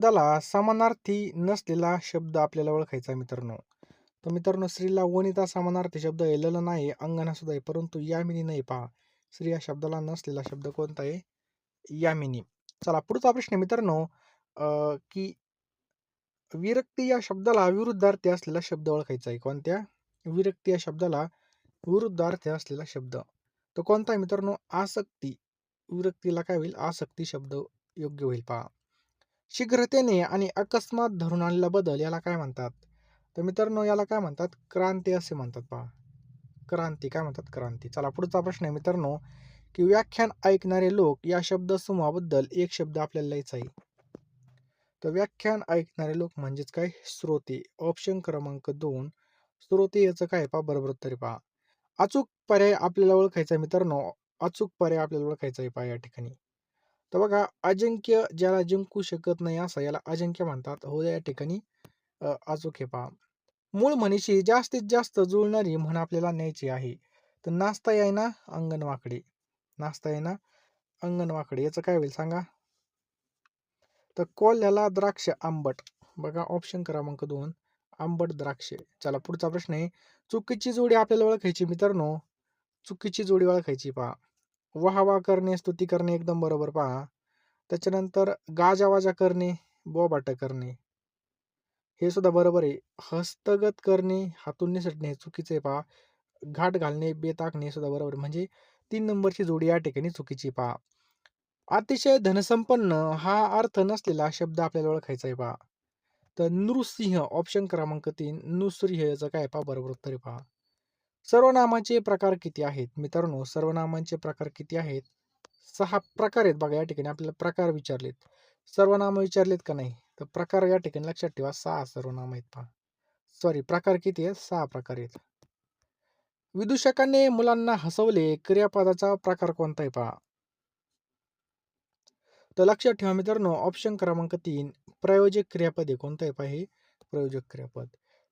शब्दाला समानार्थी नसलेला शब्द आपल्याला ओळखायचा आहे मित्रांनो. तर मित्रांनो, स्त्रीला वनिता समानार्थी शब्द आहे, ललन आहे, अंगना सुद्धा आहे, परंतु यामिनी नाही. पहा, स्त्री या शब्दाला नसलेला शब्द कोणता आहे? यामिनी. चला, पुढचा प्रश्न आहे मित्रांनो, की विरक्ती या शब्दाला विरुद्धार्थी असलेला शब्द ओळखायचा आहे. कोणत्या? विरक्ती या शब्दाला विरुद्धार्थी असलेला शब्द. तो कोणता आहे मित्रांनो? आसक्ती. विरक्तीला काय होईल? आसक्ती शब्द योग्य होईल. पहा, शीघ्रतेने आणि अकस्मात धरून आणलेला बदल याला काय म्हणतात? तर मित्रांनो, याला काय म्हणतात? क्रांती असे म्हणतात. पहा, क्रांती. काय म्हणतात? क्रांती. चला, पुढचा प्रश्न आहे मित्रांनो, की व्याख्यान ऐकणारे लोक या शब्दसमूहाबद्दल एक शब्द आपल्याला लिहायचा आहे. तर व्याख्यान ऐकणारे लोक म्हणजेच काय? श्रोते. ऑप्शन क्रमांक 2 श्रोते याचं काय? पहा, बरोबर उत्तर आहे. पहा, अचूक पर्याय आपल्याला ओळखायचा आहे मित्रांनो. अचूक पर्याय आपल्याला ओळखायचा आहे. पहा या ठिकाणी. तर बघा, अजिंक्य ज्याला जिंकू शकत नाही असं याला अजिंक्य म्हणतात. हो, या ठिकाणी अचूक आहे. पहा, मूळ म्हणीशी जास्तीत जास्त जुळणारी म्हण आपल्याला न्यायची आहे. तर नाचता येईना अंगण वाकडे. नाचता येईना अंगण वाकडे याचं काय होईल सांगा? तर कोल्ह्याला द्राक्ष आंबट. बघा, ऑप्शन क्रमांक 2 आंबट द्राक्ष. चला, पुढचा प्रश्न आहे, चुकीची जोडी आपल्याला ओळखायची मित्रांनो. चुकीची जोडी ओळखायची. पहा, वाह करणे, स्तुती करणे एकदम बरोबर. पहा, त्याच्यानंतर गाजावाजा करणे, बोबाटा करणे हे सुद्धा बरोबर आहे. हस्तगत करणे, हातून निसटणे हे चुकीचे आहे. पहा, घाट घालणे, बेत आखणे हे सुद्धा बरोबर आहे. म्हणजे 3 नंबरची जोडी या ठिकाणी चुकीची. पहा, अतिशय धनसंपन्न हा अर्थ नसलेला शब्द आपल्याला ओळखायचा आहे. पहा, तर नृसिंह. ऑप्शन क्रमांक 3 नृसिंह याचं काय? पहा, बरोबर उत्तर आहे. पहा, सर्वनामाचे प्रकार किती आहेत मित्रांनो? सर्वनामांचे प्रकार किती आहेत? 6 प्रकार आहेत. बघा, या ठिकाणी आपल्याला प्रकार विचारलेत. सर्वनाम विचारलेत का नाही? तर प्रकार या ठिकाणी लक्षात ठेवा, 6 सर्वनाम आहेत. पहा, सॉरी, प्रकार किती आहेत? 6 प्रकार आहेत. विदूषकाने मुलांना हसवले क्रियापदाचा प्रकार कोणता आहे? पहा, तर लक्षात ठेवा मित्रांनो, ऑप्शन क्रमांक 3 प्रयोजक क्रियापद आहे. कोणतं आहे? पहा, हे प्रयोजक क्रियापद.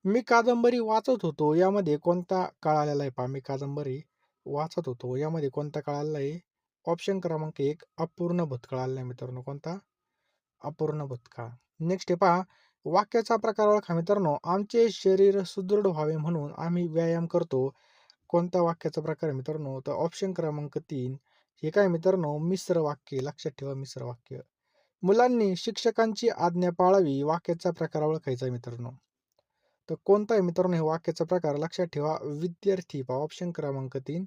मी कादंबरी वाचत होतो यामध्ये कोणता काळ आलेला आहे? पहा, मी कादंबरी वाचत होतो यामध्ये कोणता काळ आलेला आहे? ऑप्शन क्रमांक 1 अपूर्ण भूतकाळ आलेला आहे मित्रांनो. कोणता? अपूर्ण भूतकाळ. नेक्स्ट आहे. पहा, वाक्याचा प्रकार ओळखा मित्रांनो. आमचे शरीर सुदृढ व्हावे म्हणून आम्ही व्यायाम करतो. कोणता वाक्याचा प्रकार आहे मित्रांनो? तर ऑप्शन क्रमांक 3 हे काय मित्रांनो? मिश्र वाक्य. लक्षात ठेवा, मिश्र वाक्य. मुलांनी शिक्षकांची आज्ञा पाळावी वाक्याचा प्रकार ओळखायचा आहे मित्रांनो. तर कोणता आहे मित्रांनो हे वाक्याचा प्रकार? लक्षात ठेवा, विद्यार्थी. पहा, ऑप्शन क्रमांक 3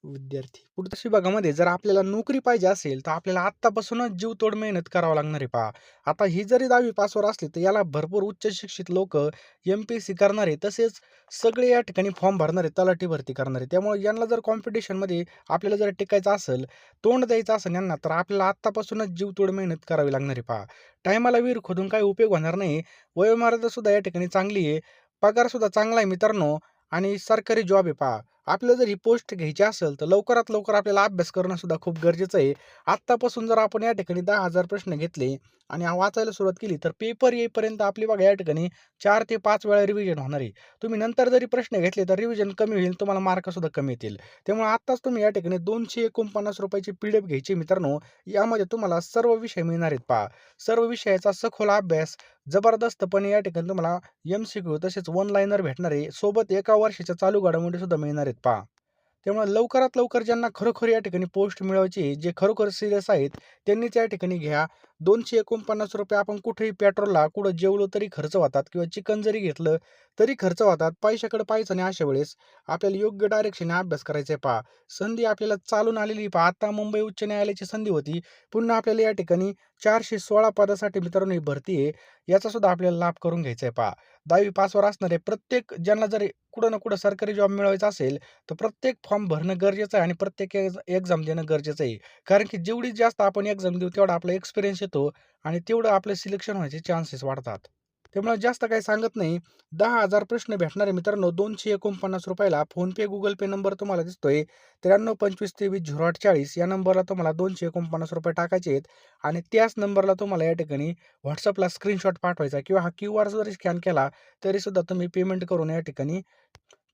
विद्यार्थी. पुढच्या विभागामध्ये जर आपल्याला नोकरी पाहिजे असेल तर आपल्याला आत्तापासूनच जीवतोड मेहनत करावं लागणार आहे. पहा, आता ही जरी 10वी पासवर असली तर याला भरपूर उच्च शिक्षित लोक MPSC करणार आहे, तसेच सगळे या ठिकाणी फॉर्म भरणार आहे, तलाठी भरती करणार आहे. त्यामुळे यांना जर कॉम्पिटिशनमध्ये आपल्याला जर टिकायचं असेल, तोंड द्यायचं असेल यांना, तर आपल्याला आत्तापासूनच जीवतोड मेहनत करावी लागणार आहे. पहा, टायमाला विहीर खोदून काही उपयोग होणार नाही. वयोमर्यादा सुद्धा या ठिकाणी चांगली आहे, पगार सुद्धा चांगला आहे मित्रांनो, आणि सरकारी जॉब आहे. पहा, आपल्याला जर ही पोस्ट घ्यायची असेल तर लवकरात लवकर आपल्याला अभ्यास करणं सुद्धा खूप गरजेचं आहे. आत्तापासून जर आपण या ठिकाणी 10,000 प्रश्न घेतले आणि वाचायला सुरुवात केली तर पेपर येईपर्यंत आपली बघा या ठिकाणी 4 ते 5 वेळा रिव्हिजन होणार आहे. तुम्ही नंतर जरी प्रश्न घेतले तर रिव्हिजन कमी होईल, तुम्हाला मार्क सुद्धा कमी येतील. त्यामुळे आत्ताच तुम्ही या ठिकाणी ₹249 PDF घ्यायची मित्रांनो. यामध्ये तुम्हाला सर्व विषय मिळणार आहेत. पहा, सर्व विषयाचा सखोल अभ्यास जबरदस्तपणे या ठिकाणी तुम्हाला MCQ तसेच वन लाइनर भेटणार आहे. सोबत एका वर्षाच्या चालू घडामोडी सुद्धा मिळणार आहेत. पहा, त्यामुळे लवकरात लवकर ज्यांना खरोखर या ठिकाणी पोस्ट मिळवायची आहे, जे खरोखर सिरियस आहेत, त्यांनीच या ठिकाणी घ्या. ₹249 आपण कुठेही पेट्रोलला कुठं जेवलो तरी खर्च होतात किंवा चिकन जरी घेतलं तरी खर्च होतात. पैशाकडे पाहायचं नाही अशा वेळेस. आपल्याला योग्य डायरेक्शनने अभ्यास करायचा आहे. पहा, संधी आपल्याला चालून आलेली. पहा, आता मुंबई उच्च न्यायालयाची संधी होती. पुन्हा आपल्याला या ठिकाणी 416 पदासाठी मित्रांनो ही भरती आहे. याचा सुद्धा आपल्याला लाभ करून घ्यायचा आहे. पहा, 10वी पासवर असणारे प्रत्येक ज्यांना जर कुठं ना कुठं सरकारी जॉब मिळवायचा असेल तर प्रत्येक फॉर्म भरणं गरजेचं आहे आणि प्रत्येक एक्झाम देणं गरजेचं आहे. कारण की जेवढी जास्त आपण एक्झाम देऊ तेवढा आपला एक्सपिरियन्स येतो आणि तेवढं आपलं सिलेक्शन व्हायचे चान्सेस वाढतात. त्यामुळे जास्त काही सांगत नाही. 10,000 प्रश्न भेटणार आहे मित्रांनो ₹249 ला. फोनपे, गुगल पे नंबर तुम्हाला दिसतोय. 9325230840 या नंबरला तुम्हाला ₹249 टाकायचे आहेत आणि त्याच नंबरला तुम्हाला या ठिकाणी WhatsAppला स्क्रीनशॉट पाठवायचा किंवा हा QR जरी स्कॅन केला तरी सुद्धा तुम्ही पेमेंट करून या ठिकाणी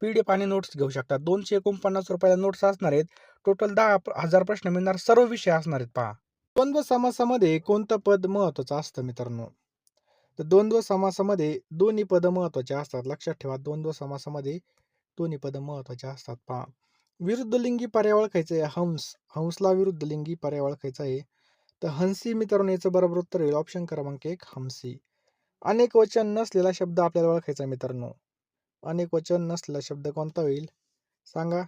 PDF आणि नोट्स घेऊ शकता. ₹249 नोट्स असणार आहेत. टोटल 10,000 प्रश्न मिळणार. सर्व विषय असणार आहेत. पहा, द्वंद्व समासामध्ये कोणतं पद महत्त्वाचं असतं मित्रांनो? तर द्वंद्व समासामध्ये दोन्ही पदं महत्वाचे असतात. लक्षात ठेवा, द्वंद्व समासामध्ये दोन्ही पदं महत्वाचे असतात. पहा, विरुद्ध लिंगी पर्याय ओळखायचा आहे. हंसला विरुद्ध लिंगी पर्याय ओळखायचा आहे. तर हंसी मित्रांनो याचं बरोबर उत्तर होईल ऑप्शन क्रमांक 1 हंसी. अनेक वचन नसलेला शब्द आपल्याला ओळखायचा आहे मित्रांनो. अनेक वचन नसलेला शब्द कोणता होईल सांगा?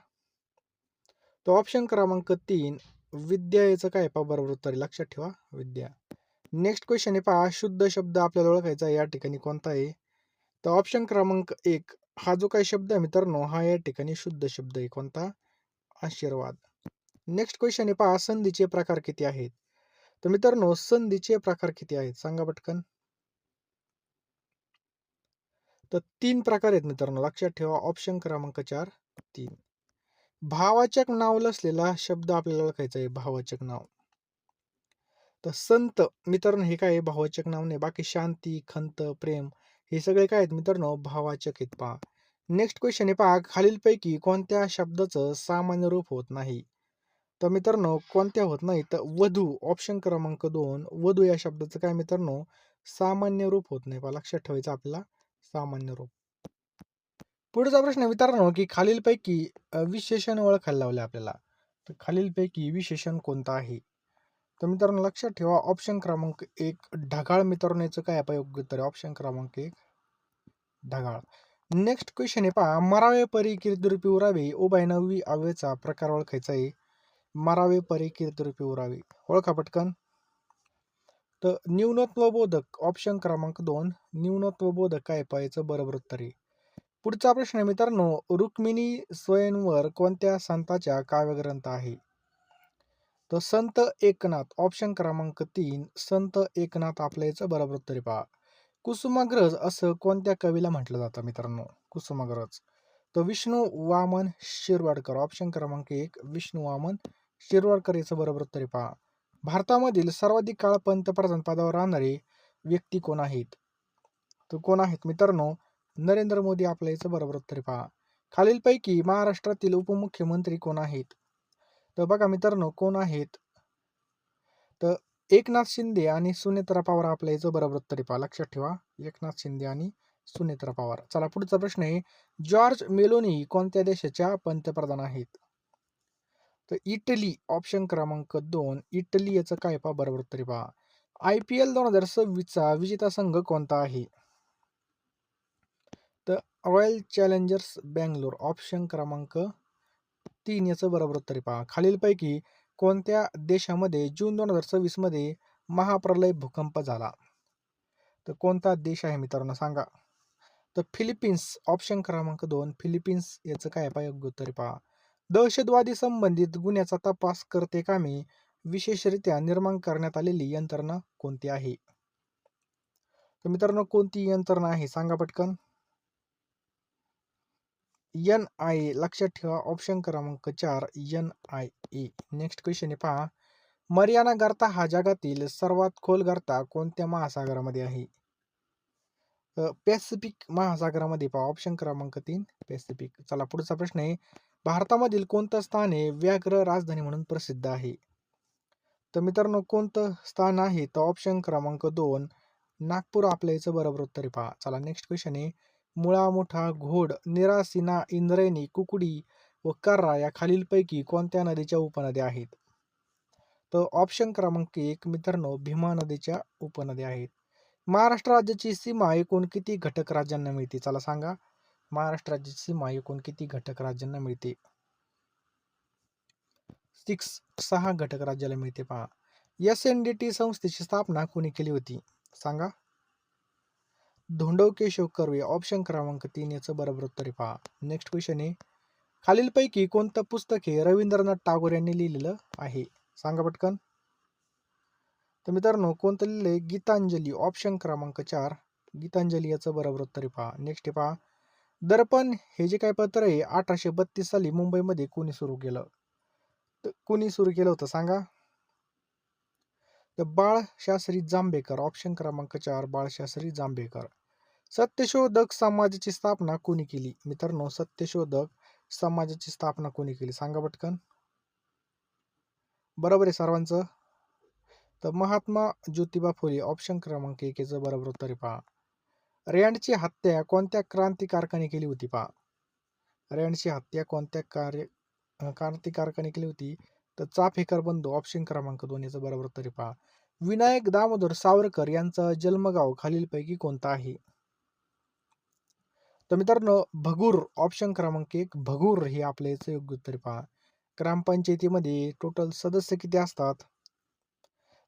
तो ऑप्शन क्रमांक 3 विद्या याचं काय पहा बरोबर उत्तर आहे. लक्षात ठेवा विद्या. नेक्स्ट क्वेश्चन आहे पहा, शुद्ध शब्द आपल्याला ओळखायचा आहे. या ठिकाणी कोणता आहे? तर ऑप्शन क्रमांक 1 हा जो काही शब्द आहे मित्रांनो हा या ठिकाणी शुद्ध शब्द आहे. कोणता? आशीर्वाद. नेक्स्ट क्वेश्चन आहे पहा, संधीचे प्रकार किती आहेत? तर मित्रांनो संधीचे प्रकार किती आहेत सांगा पटकन? तर 3 प्रकार आहेत मित्रांनो. लक्षात ठेवा ऑप्शन क्रमांक 4 3. भावाचक नाव असलेला शब्द आपल्याला ओळखायचा आहे. भावाचक नाव. तर संत मित्रांनो हे काय आहे? भावाचक नाव नाही. बाकी शांती, खंत, प्रेम हे सगळे काय आहेत मित्रांनो? भावाचक आहेत. पहा, नेक्स्ट क्वेश्चन आहे पहा, खालीलपैकी कोणत्या शब्दाचं सामान्य रूप होत नाही? तर मित्रांनो कोणत्या होत नाही? तर वधू ऑप्शन क्रमांक 2 वधू या शब्दाचं काय मित्रांनो? सामान्य रूप होत नाही. पहा, लक्षात ठेवायचं आपल्याला सामान्य रूप. पुढचा प्रश्न आहे मित्रांनो की खालीलपैकी विशेषण ओळखायला लावले आपल्याला. तर खालीलपैकी विशेषण कोणतं आहे? तर मित्रांनो लक्षात ठेवा ऑप्शन क्रमांक 1 ढगाळ. मित्रांनो याचं काय योग्य उत्तर आहे? ऑप्शन क्रमांक 1 ढगाळ. नेक्स्ट क्वेश्चन आहे पहा, मरावे परी कीर्तिरूपी उरावे उभयनवी अव्ययाचा प्रकार ओळखायचा आहे. मरावे परी कीर्तिरूपी उरावे ओळखा पटकन. तर न्यूनत्व बोधक ऑप्शन क्रमांक 2 न्यूनत्व बोधक काय पाहायचं बरोबर उत्तर आहे. पुढचा प्रश्न आहे मित्रांनो, रुक्मिणी स्वयंवर कोणत्या संतांच्या काव्यग्रंथ आहे? तर संत एकनाथ ऑप्शन क्रमांक 3 संत एकनाथ आपल्या याचं बरोबर उत्तर आहे. पहा, कुसुमाग्रज असं कोणत्या कवीला म्हटलं जातं मित्रांनो? कुसुमाग्रज. तर विष्णू वामन शिरवाडकर ऑप्शन क्रमांक 1 विष्णू वामन शिरवाडकर याचं बरोबर उत्तर आहे. पहा, भारतामधील सर्वाधिक काळ पंतप्रधान पदावर राहणारे व्यक्ती कोण आहेत? तर कोण आहेत मित्रांनो? नरेंद्र मोदी आपल्या याचं बरोबर उत्तर आहे. पहा, खालीलपैकी महाराष्ट्रातील उपमुख्यमंत्री कोण आहेत? तर बघा मित्रांनो कोण आहेत? तर एकनाथ शिंदे आणि सुनेत्रा पवार आपल्या याचं बरोबर उत्तर आहे. पहा, लक्षात ठेवा एकनाथ शिंदे आणि सुनेत्रा पवार. चला पुढचा प्रश्न आहे, जॉर्ज मेलोनी कोणत्या देशाच्या पंतप्रधान आहेत? तर इटली ऑप्शन क्रमांक 2 इटली याचं काय पहा बरोबर उत्तर आहे. पहा, IPL 2026चा विजेता संघ कोणता आहे? तर रॉयल चॅलेंजर्स बँगलोर ऑप्शन क्रमांक 3 याचं बरोबर उत्तर आहे. पहा, खालीलपैकी कोणत्या देशामध्ये जून 2026 मध्ये महाप्रलय भूकंप झाला? तर कोणता देश आहे मित्रांनो सांगा? तर फिलिपिन्स ऑप्शन क्रमांक 2 फिलिपिन्स याचं काय पहा योग्य उत्तर आहे. पहा, दहशतवादी संबंधित गुन्ह्याचा तपास करते कामी विशेषरित्या निर्माण करण्यात आलेली यंत्रणा कोणती आहे? तर मित्रांनो कोणती यंत्रणा आहे सांगा पटकन? NIA. लक्षात ठेवा ऑप्शन क्रमांक 4 NIA. नेक्स्ट क्वेश्चन आहे पहा, मरियाना गर्ता हा जगातील सर्वात खोल गर्ता कोणत्या महासागरामध्ये आहे? पॅसिफिक महासागरामध्ये. पहा, ऑप्शन क्रमांक 3 पॅसिफिक. चला पुढचा प्रश्न आहे, भारतामधील कोणतं स्थान हे व्याघ्र राजधानी म्हणून प्रसिद्ध आहे? तर मित्रांनो कोणतं स्थान आहे? तर ऑप्शन क्रमांक 2 नागपूर आपल्या याचं बरोबर उत्तर आहे. पहा, चला नेक्स्ट क्वेश्चन आहे, मुळा, मुठा, घोड, निरासिना, इंद्रायणी, कुकडी व कर्रा या खालीलपैकी कोणत्या नदीच्या उपनद्या आहेत? तर ऑप्शन क्रमांक 1 मित्रांनो भीमा नदीच्या उपनद्या आहेत. महाराष्ट्र राज्याची सीमा एकूण किती घटक राज्यांना मिळते? चला सांगा, महाराष्ट्र राज्याची सीमा एकूण किती घटक राज्यांना मिळते? 6 घटक राज्याला मिळते. पहा, SNDT संस्थेची स्थापना कोणी केली होती सांगा? धोंडो केशव कर्वे ऑप्शन क्रमांक 3 याचं बरोबर उत्तर आहे. पहा, नेक्स्ट क्वेश्चन आहे, खालीलपैकी कोणतं पुस्तक हे रवींद्रनाथ टागोर यांनी लिहिलेलं आहे सांगा पटकन? तर मित्रांनो कोणतं लिहिलंय? गीतांजली ऑप्शन क्रमांक 4 गीतांजली याचं बरोबर उत्तर आहे. पहा, नेक्स्ट आहे पहा, दर्पण हे जे काय पत्र आहे 1832 साली मुंबईमध्ये कोणी सुरू केलं? तर कोणी सुरू केलं होतं सांगा? तर बाळशास्त्री जांभेकर ऑप्शन क्रमांक 4 बाळशास्त्री जांभेकर. सत्यशोधक समाजाची स्थापना कोणी केली? मित्रांनो सत्यशोधक समाजाची स्थापना कोणी केली सांगा पटकन? बरोबर आहे सर्वांचं? तर महात्मा ज्योतिबा फुले ऑप्शन क्रमांक 1 याचं बरोबर उत्तर आहे पहा. रँडची हत्या कोणत्या क्रांतिकारकाने केली होती पहा. रँडची हत्या कोणत्या क्रांतिकारकाने केली होती? तर चाफेकर बंधू ऑप्शन क्रमांक 2 याचं बरोबर उत्तर आहे पहा. विनायक दामोदर सावरकर यांचं जन्मगाव खालीलपैकी कोणतं आहे? तर मित्रांनो भगूर ऑप्शन क्रमांक 1 भगूर हे आपल्या याचं योग्य उत्तर आहे पहा. ग्रामपंचायतीमध्ये टोटल सदस्य किती असतात?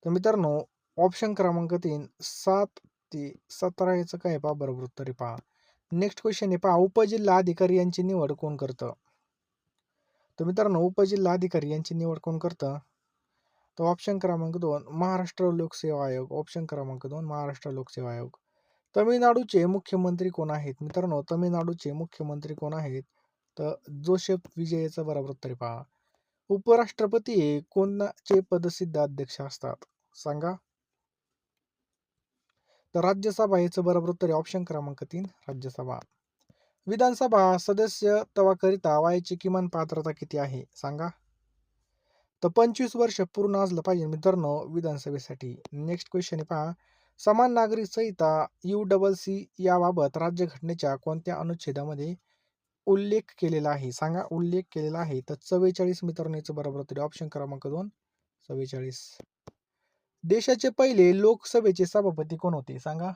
तर मित्रांनो ऑप्शन क्रमांक 3 7 ते 17 याचं काय आहे पहा बरोबर उत्तर आहे पहा. नेक्स्ट क्वेश्चन आहे पहा उपजिल्हा अधिकारी यांची निवड कोण करतं? तर मित्रांनो उपजिल्हा अधिकारी यांची निवड कोण करतं? तर ऑप्शन क्रमांक 2 महाराष्ट्र लोकसेवा आयोग. ऑप्शन क्रमांक 2 महाराष्ट्र लोकसेवा आयोग. तमिळनाडूचे मुख्यमंत्री कोण आहेत? मित्रांनो तमिळनाडूचे मुख्यमंत्री कोण आहेत? तर जोसेफ विजय याचं बरोबर उत्तर आहे पहा. उपराष्ट्रपती हे कोणाचे पदसिद्ध अध्यक्ष असतात? सांगा. तर राज्यसभा याचं बरोबर उत्तर आहे ऑप्शन क्रमांक 3 राज्यसभा. विधानसभा सदस्यत्वाकरिता वयाची किमान पात्रता किती आहे? सांगा. तर 25 वर्ष पूर्ण असलं पाहिजे मित्रांनो विधानसभेसाठी. नेक्स्ट क्वेश्चन आहे पहा समान नागरिक संहिता UCC याबाबत राज्यघटनेच्या कोणत्या अनुच्छेदामध्ये उल्लेख केलेला आहे? सांगा उल्लेख केलेला आहे. तर 44 मित्रांनो याचं बरोबर उत्तर ऑप्शन क्रमांक 2 44. देशाचे पहिले लोकसभेचे सभापती कोण होते? सांगा.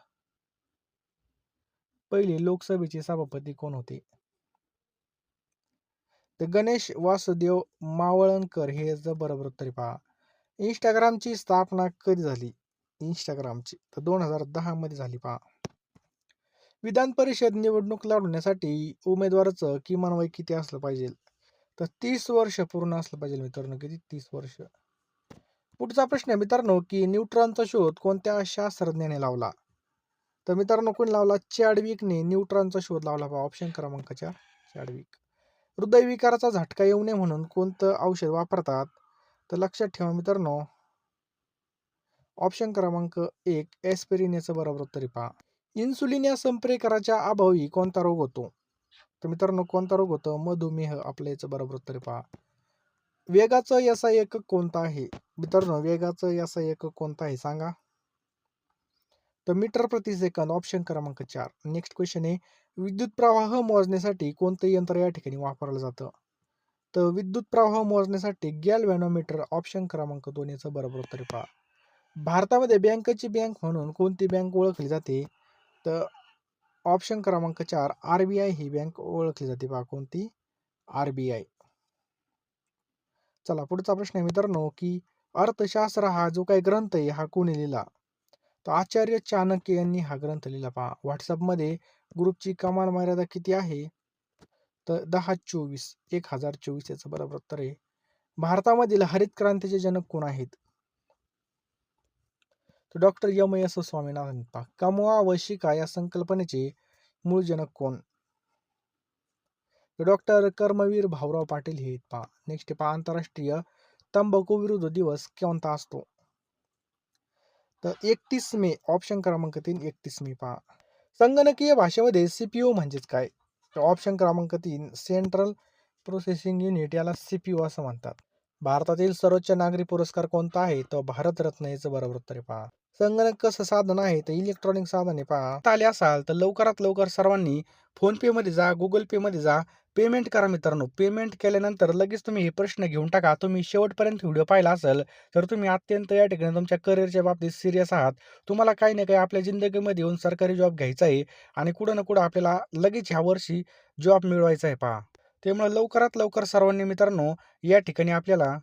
पहिले लोकसभेचे सभापती कोण होते? तर गणेश वासुदेव मावळणकर हे याचं बरोबर उत्तर आहे पहा. इंस्टाग्रामची स्थापना कधी झाली? इंस्टाग्रामची तर 2010 मध्ये झाली पहा. विधान परिषद निवडणूक लढवण्यासाठी उमेदवाराचं किमान वय किती असलं पाहिजे? तर 30 वर्ष पूर्ण असलं पाहिजे मित्रांनो. किती? 30 वर्ष. पुढचा प्रश्न आहे मित्रांनो की न्यूट्रॉनचा शोध कोणत्या शास्त्रज्ञाने लावला? तर मित्रांनो कोणी लावला? चॅडविकने न्यूट्रॉनचा शोध लावला पहा. ऑप्शन क्रमांक 4 चॅडविक. हृदयविकाराचा झटका येऊ नये म्हणून कोणतं औषध वापरतात? तर लक्षात ठेवा मित्रांनो ऑप्शन क्रमांक 1 एस्पिरिन याचं बरोबर उत्तर आहे पहा. इन्सुलिन या संप्रेरकाच्या अभावी कोणता रोग होतो? तर मित्रांनो कोणता रोग होतो? मधुमेह आपल्या याचं बरोबर उत्तर आहे पहा. वेगाचं SI एकक कोणता आहे? मित्रांनो वेगाचं SI एकक कोणता आहे सांगा. तर मीटर प्रति सेकंद ऑप्शन क्रमांक 4. नेक्स्ट क्वेश्चन आहे विद्युत प्रवाह मोजण्यासाठी कोणतं यंत्र या ठिकाणी वापरलं जातं? तर विद्युत प्रवाह मोजण्यासाठी गॅल्व्हॅनोमीटर ऑप्शन क्रमांक 2 याचं बरोबर उत्तर आहे पहा. भारतामध्ये बँकेची बँक म्हणून कोणती बँक ओळखली जाते? तर ऑप्शन क्रमांक 4 RBI ही बँक ओळखली जाते पहा. कोणती? RBI. चला पुढचा प्रश्न आहे मित्रांनो की अर्थशास्त्र हा जो काही ग्रंथ आहे हा कोणी लिहिला? तर आचार्य चाणक्य यांनी हा ग्रंथ लिहिला पहा. व्हॉट्सअपमध्ये ग्रुपची कमाल मर्यादा किती आहे? तर 1024 1024 याचं बरोबर उत्तर आहे. भारतामधील हरित क्रांतीचे जनक कोण आहेत? तर डॉक्टर यमयस स्वामीनाथन पहा. कमवा व शिका या संकल्पनेचे मूळ जनक कोण? डॉक्टर कर्मवीर भाऊराव पाटील हे पहा. नेक्स्ट पहा आंतरराष्ट्रीय तंबाखू विरोधी दिवस कोणता असतो? तर 31 मे ऑप्शन क्रमांक 3 31 मे पहा. संगणकीय भाषेमध्ये CPU म्हणजेच काय? तर ऑप्शन क्रमांक 3 सेंट्रल प्रोसेसिंग युनिट याला CPU असं म्हणतात. भारतातील सर्वोच्च नागरी पुरस्कार कोणता आहे? तो भारतरत्न याचं बरोबर उत्तर आहे पहा. संगणक कसं साधन आहे? तर इलेक्ट्रॉनिक साधन आहे पहा. आले असाल तर लवकरात लवकर सर्वांनी फोन पे मध्ये जा, गुगल पे मध्ये जा, पेमेंट करा मित्रांनो. पेमेंट केल्यानंतर लगेच तुम्ही हे प्रश्न घेऊन टाका. तुम्ही शेवटपर्यंत व्हिडिओ पाहिला असेल तर तुम्ही अत्यंत या ठिकाणी तुमच्या करिअरच्या बाबतीत सिरियस आहात. तुम्हाला काही ना काही आपल्या जिंदगीमध्ये येऊन सरकारी जॉब घ्यायचा आहे आणि कुठं ना कुठं आपल्याला लगेच ह्या वर्षी जॉब मिळवायचा आहे पहा. त्यामुळे लवकरात लवकर सर्वांनी मित्रांनो या ठिकाणी आपल्याला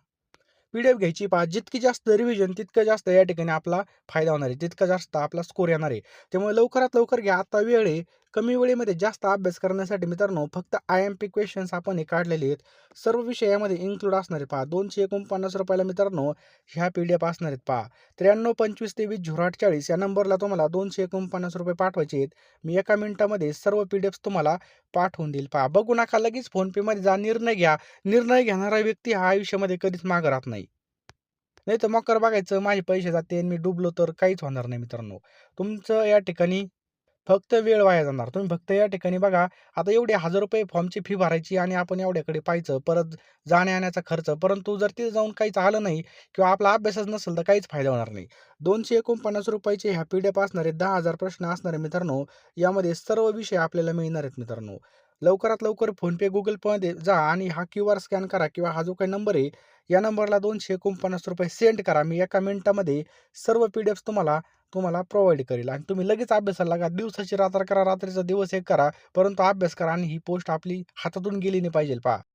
PDF घ्यायची पहा. जितकी जास्त रिव्हिजन तितकं जास्त या ठिकाणी आपला फायदा होणार आहे. तितका जास्त आपला स्कोर येणार आहे. त्यामुळे लवकरात लवकर घ्या. आता वेळ आहे. कमी वेळेमध्ये जास्त अभ्यास करण्यासाठी मित्रांनो फक्त IMP क्वेश्चन्स आपण हे काढलेले आहेत. सर्व विषय यामध्ये इन्क्लूड असणार आहे पहा. ₹249 मित्रांनो ह्या PDF असणार आहेत पहा. 93 25 23 048 या नंबरला तुम्हाला ₹249 पाठवायचे आहेत. मी एका मिनिटामध्ये सर्व PDFs तुम्हाला पाठवून देईल पहा. बघू नका लगेच फोन पे मध्ये जा, निर्णय घ्या. निर्णय घेणारा व्यक्ती हा आयुष्यामध्ये कधीच मागं राहत नाही. नाही तर मकर बघायचं माझे पैसे जाते आणि मी डुबलो तर काहीच होणार नाही मित्रांनो. तुमचं या ठिकाणी फक्त वेळ वाया जाणार. तुम्ही फक्त या ठिकाणी बघा, आता एवढे ₹1000 फॉर्मची फी भरायची आणि आपण एवढ्याकडे पाहायचं, परत जाण्या-येण्याचा खर्च. परंतु जर तिथे जाऊन काहीच आलं नाही किंवा आपला अभ्यासच नसेल, तर काहीच फायदा होणार नाही. ₹249 चे ह्या पी-डी-एफ असणार आहेत, 10,000 प्रश्न असणार आहे मित्रांनो. यामध्ये सर्व विषय आपल्याला मिळणार आहेत मित्रांनो. लवकरात लवकर फोनपे, Google Peमध्ये जा आणि हा क्यूआर स्कॅन करा किंवा हा जो काही नंबर आहे, या नंबरला ₹249 सेंड करा. मी एका मिनिटामध्ये सर्व पी-डी-एफ्स तुम्हाला तुम्हाला प्रोव्हाईड करेल आणि तुम्ही लगेच अभ्यासाला लागा. दिवसाची रात्र करा, रात्रीचा दिवस एक करा, परंतु अभ्यास करा आणि ही पोस्ट आपली हातातून गेली नाही पाहिजे पहा.